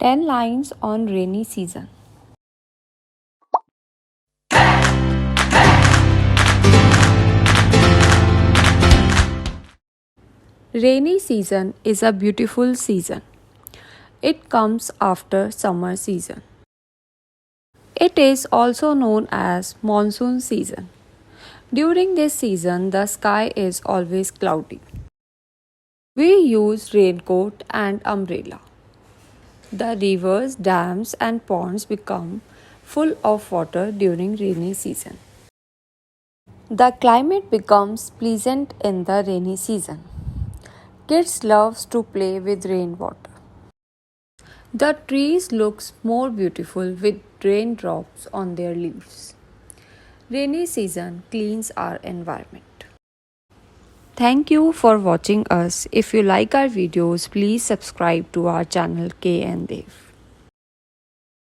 10 lines on rainy season. Rainy season is a beautiful season. It comes after summer season. It is also known as monsoon season. During this season, the sky is always cloudy. We use raincoat and umbrella. The rivers, dams, and ponds become full of water during rainy season. The climate becomes pleasant in the rainy season. Kids love to play with rainwater. The trees look more beautiful with raindrops on their leaves. Rainy season cleans our environment. Thank you for watching us. If you like our videos, please subscribe to our channel KN Dev.